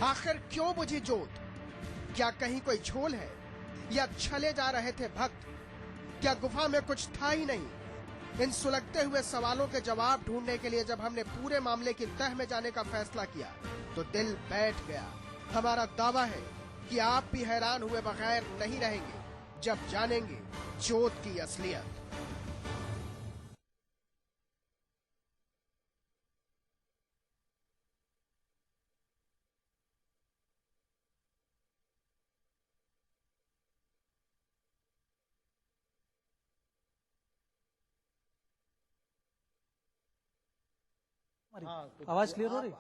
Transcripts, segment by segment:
आखिर क्यों बुझी जोत? क्या कहीं कोई झोल है या छले जा रहे थे भक्त? क्या गुफा में कुछ था ही नहीं? इन सुलगते हुए सवालों के जवाब ढूंढने के लिए जब हमने पूरे मामले की तह में जाने का फैसला किया तो दिल बैठ गया। हमारा दावा है कि आप भी हैरान हुए बगैर नहीं रहेंगे जब जानेंगे जोत की असलियत। आवाज क्लियर हो रही?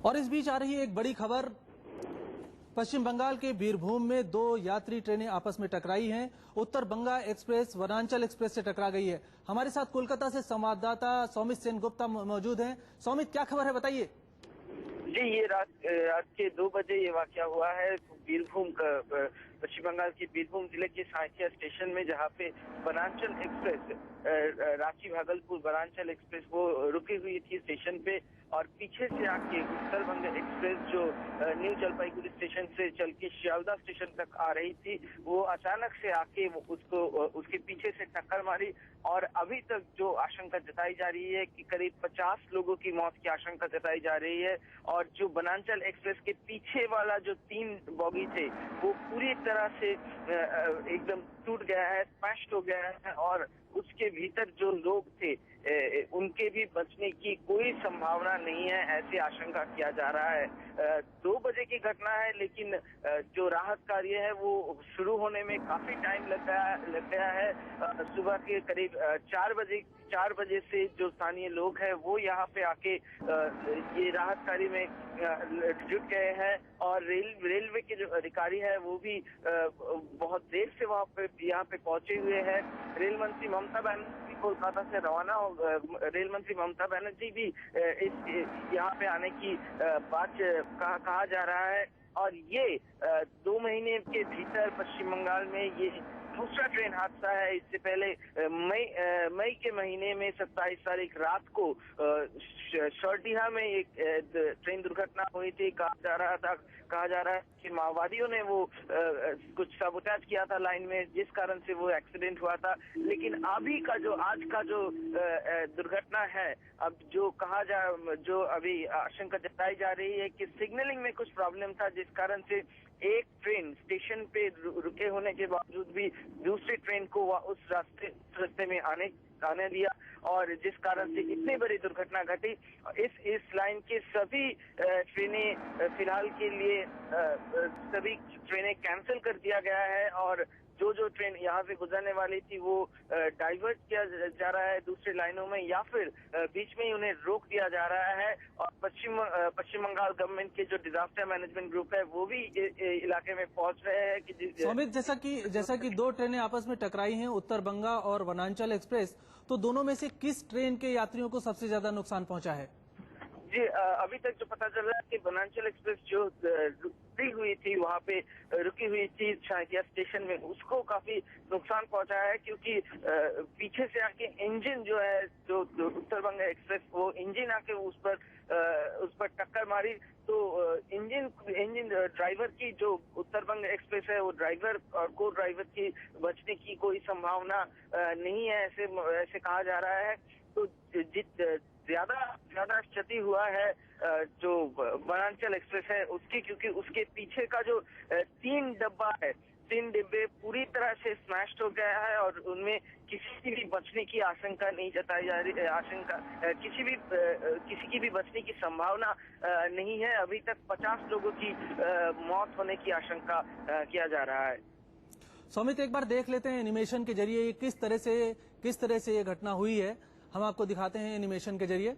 और इस बीच आ रही है एक बड़ी खबर। पश्चिम बंगाल के बीरभूम में दो यात्री ट्रेनें आपस में टकराई हैं। उत्तर बंगा एक्सप्रेस वनांचल एक्सप्रेस से टकरा गई है। हमारे साथ कोलकाता से संवाददाता सौमित सेनगुप्ता मौजूद हैं। सौमित, क्या खबर है, बताइए। जी, ये रात के 2 बजे ये वाकया हुआ है बीरभूम का, पश्चिम बंगाल के बीरभूम जिले के साइकिया स्टेशन में, जहां पे वनांचल एक्सप्रेस रांची भागलपुर वनांचल एक्सप्रेस वो रुकी हुई थी स्टेशन पे, और पीछे से आके उत्तर बंग एक्सप्रेस जो न्यू जलपाईगुड़ी स्टेशन से चल के शियालदा स्टेशन तक आ रही थी, वो अचानक से आके उसको उसके पीछे से टक्कर मारी। और अभी तक जो आशंका जताई जा रही है कि करीब 50 लोगों की मौत की आशंका जताई जा रही है। और जो वनांचल एक्सप्रेस के पीछे वाला जो 3 बॉगी थे वो पूरी तरह से एकदम टूट गया है, स्मैश्ड हो गया है, और उसके भीतर जो लोग थे उनके भी बचने की कोई संभावना नहीं है, ऐसी आशंका किया जा रहा है। 2 बजे की घटना है, लेकिन जो राहत कार्य है वो शुरू होने में काफी टाइम लग गया है। सुबह के करीब 4 बजे से जो स्थानीय लोग हैं वो यहाँ पे आके ये राहत कार्य में जुट गए हैं, और रेलवे के जो अधिकारी है वो भी बहुत देर से यहाँ पे पहुंचे हुए हैं। रेल मंत्री ममता बनर्जी कोलकाता से रवाना हो, रेल मंत्री ममता बनर्जी भी इस यहाँ पे आने की बात कहा जा रहा है। और ये 2 महीने के भीतर पश्चिम बंगाल में ये दूसरा ट्रेन हादसा है। इससे पहले मई के महीने में 27 तारीख रात को शर्टिया में एक ट्रेन दुर्घटना हुई थी। कहा जा रहा है कि माओवादियों ने वो कुछ सबोटाज किया था लाइन में, जिस कारण से वो एक्सीडेंट हुआ था। लेकिन आज का जो दुर्घटना है, अब जो अभी आशंका जताई जा रही है कि सिग्नलिंग में कुछ प्रॉब्लम था, जिस कारण से एक ट्रेन स्टेशन पे रुके होने के बावजूद भी दूसरी ट्रेन को उस रास्ते में आने दिया, और जिस कारण से इतनी बड़ी दुर्घटना घटी। इस लाइन के सभी ट्रेनें फिलहाल के लिए सभी ट्रेनें कैंसिल कर दिया गया है, और जो ट्रेन यहाँ से गुजरने वाली थी वो डाइवर्ट किया जा रहा है दूसरी लाइनों में, या फिर बीच में ही उन्हें रोक दिया जा रहा है। और पश्चिम बंगाल गवर्नमेंट के जो डिजास्टर मैनेजमेंट ग्रुप है वो भी इलाके में पहुंच रहे हैं कि सौमित, जैसा कि 2 ट्रेनें आपस में टकराई हैं, उत्तर बंगा और वनांचल एक्सप्रेस, तो दोनों में से किस ट्रेन के यात्रियों को सबसे ज्यादा नुकसान पहुंचा है? जी, अभी तक जो पता चल रहा है कि वनांचल एक्सप्रेस जो रुकी हुई थी वहाँ पे रुकी हुई थी साइकिया स्टेशन में, उसको काफी नुकसान पहुंचा है, क्योंकि पीछे से आके इंजन जो है, जो उत्तर बंग एक्सप्रेस, वो इंजन आके उस पर टक्कर मारी। तो इंजन ड्राइवर की, जो उत्तर बंग एक्सप्रेस है, वो ड्राइवर और को ड्राइवर की बचने की कोई संभावना नहीं है, ऐसे कहा जा रहा है। तो ज्यादा क्षति हुआ है जो वनांचल एक्सप्रेस है उसकी, क्योंकि उसके पीछे का जो 3 डिब्बे पूरी तरह से स्मैश्ड हो गया है, और उनमें किसी की भी बचने की आशंका नहीं जताई जा रही। किसी की भी बचने की संभावना नहीं है। अभी तक 50 लोगों की मौत होने की आशंका किया जा रहा है। सौमित, एक बार देख लेते हैं एनिमेशन के जरिए किस तरह से ये घटना हुई है। हम आपको दिखाते हैं एनिमेशन के जरिए।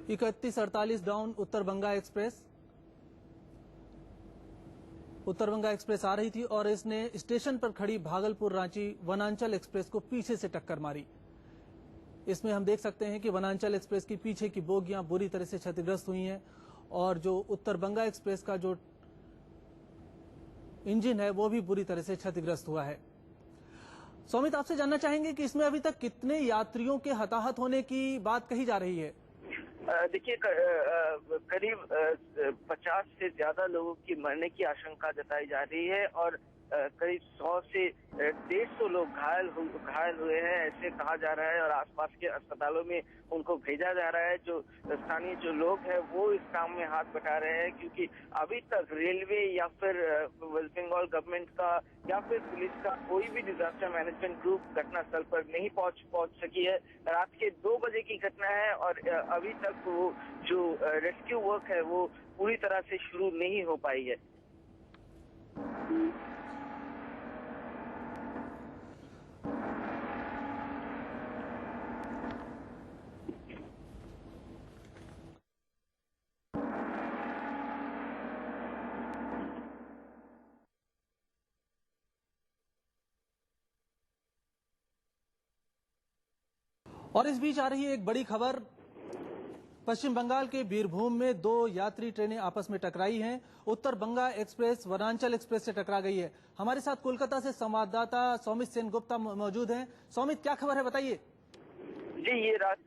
3148 डाउन उत्तर बंगा एक्सप्रेस आ रही थी और इसने स्टेशन पर खड़ी भागलपुर रांची वनांचल एक्सप्रेस को पीछे से टक्कर मारी। इसमें हम देख सकते हैं कि वनांचल एक्सप्रेस की पीछे की बोगियां बुरी तरह से क्षतिग्रस्त हुई हैं, और जो उत्तर बंगा एक्सप्रेस का जो इंजन है वो भी बुरी तरह से क्षतिग्रस्त हुआ है। सौमित, आपसे जानना चाहेंगे कि इसमें अभी तक कितने यात्रियों के हताहत होने की बात कही जा रही है? देखिए, करीब 50 से ज्यादा लोगों की मरने की आशंका जताई जा रही है और करीब 100 से 150 लोग घायल हुए हैं, ऐसे कहा जा रहा है और आसपास के अस्पतालों में उनको भेजा जा रहा है। जो स्थानीय जो लोग हैं वो इस काम में हाथ बटा रहे हैं, क्योंकि अभी तक रेलवे या फिर वेस्ट बंगाल गवर्नमेंट का या फिर पुलिस का कोई भी डिजास्टर मैनेजमेंट ग्रुप घटनास्थल पर नहीं पहुंच सकी है। रात के 2 बजे की घटना है और अभी तक वो जो रेस्क्यू वर्क है वो पूरी तरह से शुरू नहीं हो पाई है। और इस बीच आ रही है एक बड़ी खबर। पश्चिम बंगाल के बीरभूम में 2 यात्री ट्रेनें आपस में टकराई हैं। उत्तर बंगा एक्सप्रेस वनांचल एक्सप्रेस से टकरा गई है। हमारे साथ कोलकाता से संवाददाता सौमित सेनगुप्ता मौजूद हैं। सौमित, क्या खबर है, बताइए। जी, ये रात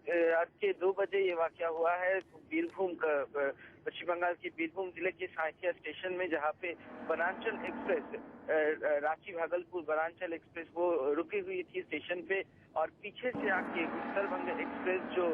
के 2 बजे ये वाकया हुआ है बीरभूम का, पश्चिम बंगाल के बीरभूम जिले के साइकिया स्टेशन में, जहां पे वनांचल एक्सप्रेस रांची भागलपुर वनांचल एक्सप्रेस वो रुकी हुई थी स्टेशन पे और पीछे से आके उत्तर बंग एक्सप्रेस जो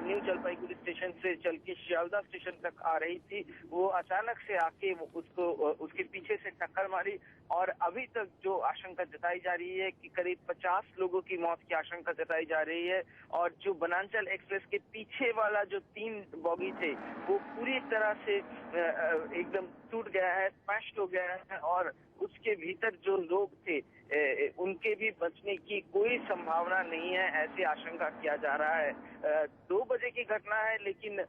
न्यू जलपाईगुड़ी स्टेशन से चल के शियालदा स्टेशन तक आ रही थी, वो अचानक से आके उसके पीछे से टक्कर मारी और अभी तक जो आशंका जताई जा रही है कि करीब 50 लोगों की मौत की आशंका जताई जा रही है और जो वनांचल एक्सप्रेस के पीछे वाला जो 3 बॉगी थे वो पूरी तरह से एकदम टूट गया है, स्मैश हो गया है और उसके भीतर जो लोग थे उनके भी बचने की कोई संभावना नहीं है, ऐसी आशंका किया जा रहा है। 2 बजे की घटना है, लेकिन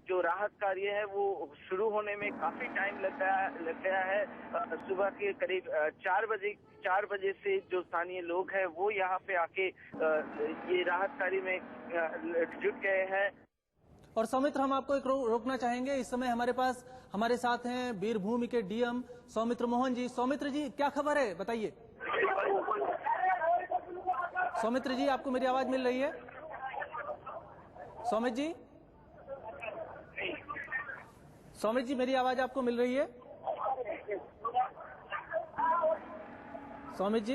जो राहत कार्य है वो शुरू होने में काफी टाइम लग गया है। सुबह के करीब 4 बजे से जो स्थानीय लोग हैं वो यहाँ पे आके ये राहत कार्य में जुट गए हैं। और सौमित्र, हम आपको एक रोकना चाहेंगे। इस समय हमारे साथ हैं बीरभूम के डीएम सौमित्र मोहन जी। सौमित्र जी, क्या खबर है, बताइए। सौमित्र जी, आपको मेरी आवाज मिल रही है? सौमित्र जी, मेरी आवाज आपको मिल रही है? सौमित्र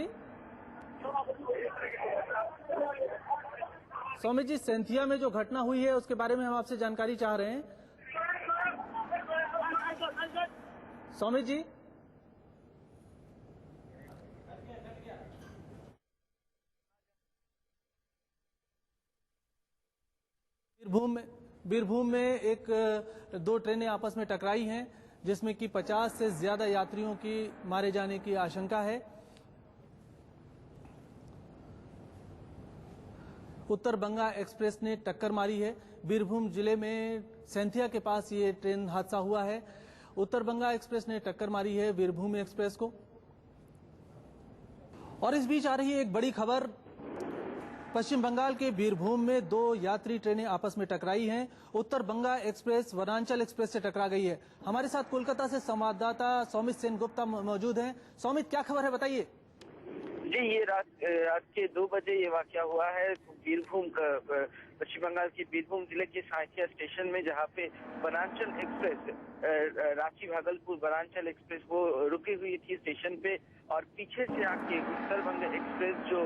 जी, सेंथिया में जो घटना हुई है उसके बारे में हम आपसे जानकारी चाह रहे हैं। सौमित्र जी, बीरभूम में 2 ट्रेनें आपस में टकराई हैं, जिसमें कि 50 से ज्यादा यात्रियों की मारे जाने की आशंका है। उत्तर बंगा एक्सप्रेस ने टक्कर मारी है। बीरभूम जिले में सेंथिया के पास ये ट्रेन हादसा हुआ है। उत्तर बंगा एक्सप्रेस ने टक्कर मारी है बीरभूम एक्सप्रेस को। और इस बीच आ रही है एक बड़ी खबर। पश्चिम बंगाल के बीरभूम में 2 यात्री ट्रेनें आपस में टकराई हैं। उत्तर बंगा एक्सप्रेस वनांचल एक्सप्रेस से टकरा गई है। हमारे साथ कोलकाता से संवाददाता सौमित सेनगुप्ता मौजूद हैं। सौमित, क्या खबर है, बताइए। जी, ये रात के 2 बजे ये वाकया हुआ है बीरभूम का, पश्चिम बंगाल के बीरभूम जिले के साइकिया स्टेशन में, जहां पे वनांचल एक्सप्रेस रांची भागलपुर वनांचल एक्सप्रेस वो रुकी हुई थी स्टेशन पे और पीछे से आके उत्तर बंग एक्सप्रेस जो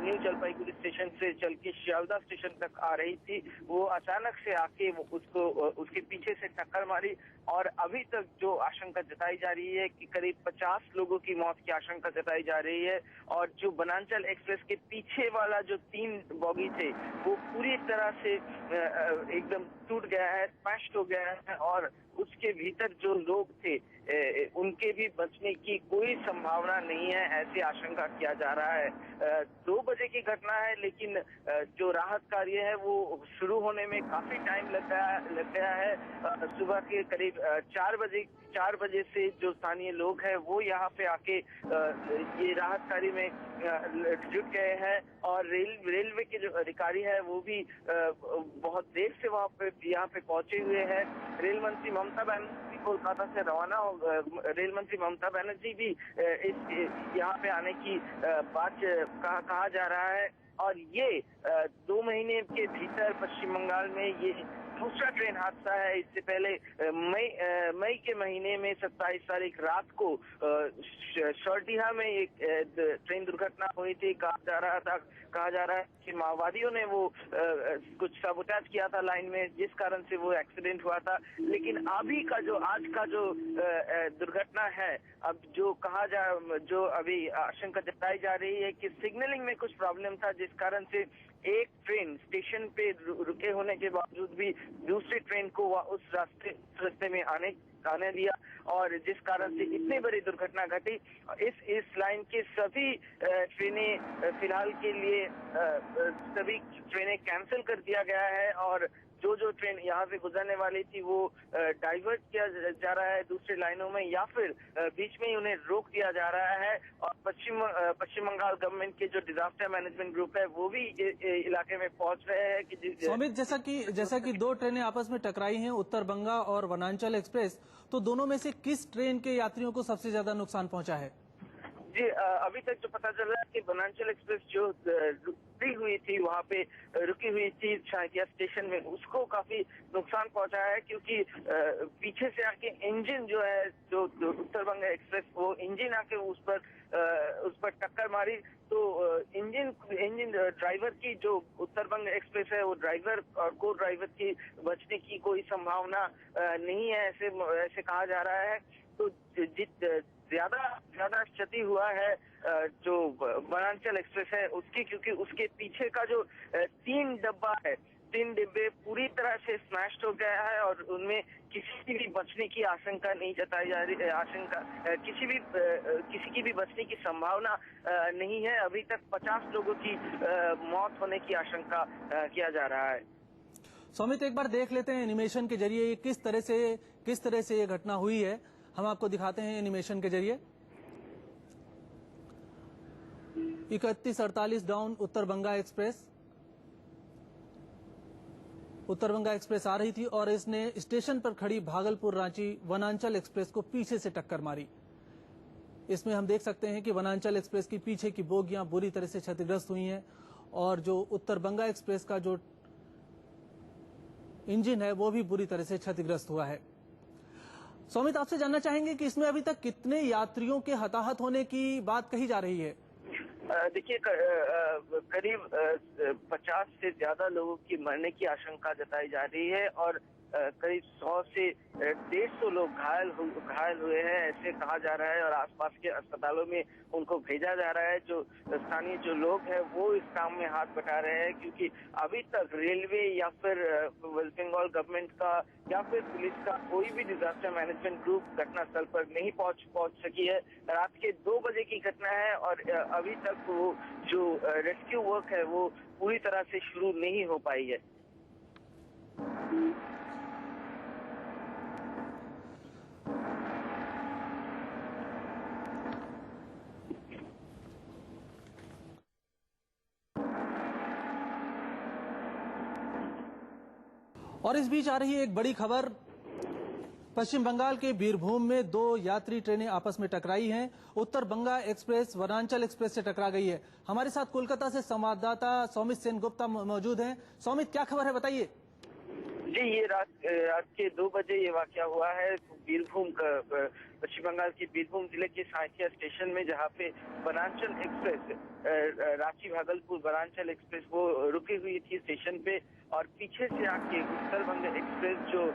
न्यू जलपाईगुड़ी स्टेशन से चल के शियालदा स्टेशन तक आ रही थी, वो अचानक से आके उसके पीछे से टक्कर मारी और अभी तक जो आशंका जताई जा रही है कि करीब 50 लोगों की मौत की आशंका जताई जा रही है और जो वनांचल एक्सप्रेस के पीछे वाला जो 3 बॉगी थे वो पूरी तरह से एकदम टूट गया है, स्मैश हो गया है और उसके भीतर जो लोग थे उनके भी बचने की कोई संभावना नहीं है, ऐसी आशंका किया जा रहा है। 2 बजे की घटना है, लेकिन जो राहत कार्य है वो शुरू होने में काफी टाइम लग गया है। सुबह के करीब 4 बजे से जो स्थानीय लोग हैं वो यहाँ पे आके ये राहत कार्य में जुट गए हैं और रेलवे के जो अधिकारी हैं वो भी बहुत देर से यहाँ पे पहुंचे हुए हैं। रेल मंत्री ममता बनर्जी कोलकाता से रवाना हो। रेल मंत्री ममता बनर्जी भी यहाँ पे आने की बात कहा जा रहा है और ये 2 महीने के भीतर पश्चिम बंगाल में ये दूसरा ट्रेन हादसा है। इससे पहले मई के महीने में 27 तारीख रात को शर्टिया में एक ट्रेन दुर्घटना हुई थी। कहा जा रहा है कि माओवादियों ने वो कुछ सबोटाज किया था लाइन में, जिस कारण से वो एक्सीडेंट हुआ था। लेकिन आज का जो दुर्घटना है, अब जो अभी आशंका जताई जा रही है कि सिग्नलिंग में कुछ प्रॉब्लम था, जिस कारण से एक ट्रेन स्टेशन पे रुके होने के बावजूद भी दूसरी ट्रेन को उस रास्ते में आने दिया और जिस कारण से इतनी बड़ी दुर्घटना घटी। इस लाइन के सभी ट्रेनें फिलहाल के लिए सभी ट्रेनें कैंसिल कर दिया गया है और जो ट्रेन यहाँ से गुजरने वाली थी वो डाइवर्ट किया जा रहा है दूसरी लाइनों में या फिर बीच में ही उन्हें रोक दिया जा रहा है। और पश्चिम बंगाल गवर्नमेंट के जो डिजास्टर मैनेजमेंट ग्रुप है वो भी इलाके में पहुंच रहे हैं कि सौमित, जैसा कि 2 ट्रेनें आपस में टकराई हैं, उत्तर बंगा और वनांचल एक्सप्रेस, तो दोनों में से किस ट्रेन के यात्रियों को सबसे ज्यादा नुकसान पहुंचा है? जी, अभी तक जो पता चल रहा है कि वनांचल एक्सप्रेस जो रुकी हुई थी वहाँ पे रुकी हुई थी शायकिया स्टेशन में, उसको काफी नुकसान पहुंचा है क्योंकि पीछे से आके इंजन जो है जो उत्तरबंगा एक्सप्रेस वो इंजन आके उस पर टक्कर मारी। तो इंजन ड्राइवर की जो उत्तरबंग एक्सप्रेस है वो ड्राइवर और को ड्राइवर की बचने की कोई संभावना नहीं है, ऐसे कहा जा रहा है। तो ज्यादा क्षति हुआ है जो वनांचल एक्सप्रेस है उसकी, क्योंकि उसके पीछे का जो 3 डिब्बे पूरी तरह से स्मैश्ड हो गया है और उनमें किसी की भी बचने की आशंका नहीं जताई जा रही है। किसी की भी बचने की संभावना नहीं है। अभी तक 50 लोगों की मौत होने की आशंका किया जा रहा है। सौमित, एक बार देख लेते हैं एनिमेशन के जरिए किस तरह से ये घटना हुई है। हम आपको दिखाते हैं एनिमेशन के जरिए। 3148 डाउन उत्तर बंगा एक्सप्रेस आ रही थी और इसने स्टेशन पर खड़ी भागलपुर रांची वनांचल एक्सप्रेस को पीछे से टक्कर मारी। इसमें हम देख सकते हैं कि वनांचल एक्सप्रेस की पीछे की बोगियां बुरी तरह से क्षतिग्रस्त हुई हैं और जो उत्तर बंगा एक्सप्रेस का जो इंजन है वो भी बुरी तरह से क्षतिग्रस्त हुआ है। सौमित, आपसे जानना चाहेंगे कि इसमें अभी तक कितने यात्रियों के हताहत होने की बात कही जा रही है? देखिए, करीब 50 से ज्यादा लोगों की मरने की आशंका जताई जा रही है और करीब 100 से 150 लोग घायल हुए हैं, ऐसे कहा जा रहा है और आसपास के अस्पतालों में उनको भेजा जा रहा है। जो स्थानीय जो लोग हैं वो इस काम में हाथ बटा रहे हैं क्योंकि अभी तक रेलवे या फिर वेस्ट बंगाल गवर्नमेंट का या फिर पुलिस का कोई भी डिजास्टर मैनेजमेंट ग्रुप घटनास्थल पर नहीं पहुंच सकी है। रात के 2 बजे की घटना है और अभी तक वो जो रेस्क्यू वर्क है वो पूरी तरह से शुरू नहीं हो पाई है। और इस बीच आ रही है एक बड़ी खबर। पश्चिम बंगाल के बीरभूम में 2 यात्री ट्रेनें आपस में टकराई हैं। उत्तर बंगा एक्सप्रेस वनांचल एक्सप्रेस से टकरा गई है। हमारे साथ कोलकाता से संवाददाता सौमित सेनगुप्ता मौजूद हैं। सौमित, क्या खबर है, बताइए। जी, ये रात के 2 बजे ये वाकया हुआ है बीरभूम का, पश्चिम बंगाल के बीरभूम जिले के साइकिया स्टेशन में, जहाँ पे वनांचल एक्सप्रेस रांची भागलपुर वनांचल एक्सप्रेस वो रुकी हुई थी स्टेशन पे और पीछे से आके उत्तरबंग एक्सप्रेस जो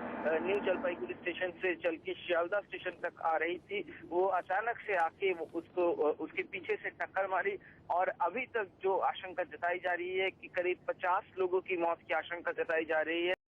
न्यू जलपाईगुड़ी स्टेशन से चल के शियालदा स्टेशन तक आ रही थी वो अचानक से आके उसके पीछे से टक्कर मारी और अभी तक जो आशंका जताई जा रही है कि करीब 50 लोगों की मौत की आशंका जताई जा रही है।